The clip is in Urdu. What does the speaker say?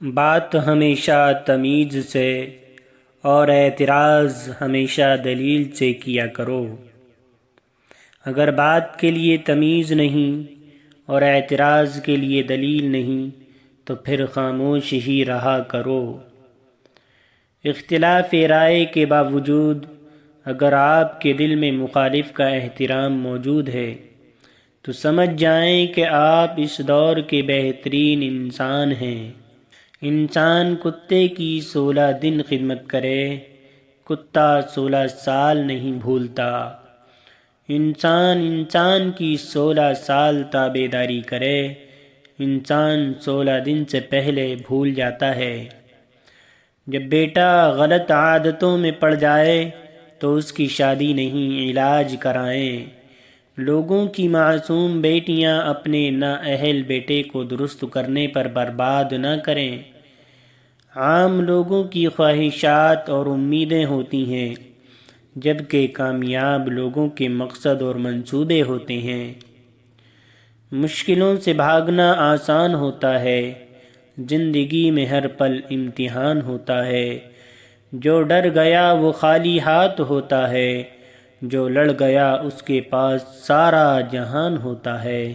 بات ہمیشہ تمیز سے اور اعتراض ہمیشہ دلیل سے کیا کرو۔ اگر بات کے لیے تمیز نہیں اور اعتراض کے لیے دلیل نہیں تو پھر خاموش ہی رہا کرو۔ اختلاف رائے کے باوجود اگر آپ کے دل میں مخالف کا احترام موجود ہے تو سمجھ جائیں کہ آپ اس دور کے بہترین انسان ہیں۔ انسان کتے کی 16 دن خدمت کرے، کتا 16 سال نہیں بھولتا۔ انسان کی 16 سال تابعداری کرے، انسان 16 دن سے پہلے بھول جاتا ہے۔ جب بیٹا غلط عادتوں میں پڑ جائے تو اس کی شادی نہیں، علاج کرائیں۔ لوگوں کی معصوم بیٹیاں اپنے نااہل بیٹے کو درست کرنے پر برباد نہ کریں۔ عام لوگوں کی خواہشات اور امیدیں ہوتی ہیں جبکہ کامیاب لوگوں کے مقصد اور منصوبے ہوتے ہیں۔ مشکلوں سے بھاگنا آسان ہوتا ہے، زندگی میں ہر پل امتحان ہوتا ہے۔ جو ڈر گیا وہ خالی ہاتھ ہوتا ہے، جو لڑ گیا اس کے پاس سارا جہان ہوتا ہے۔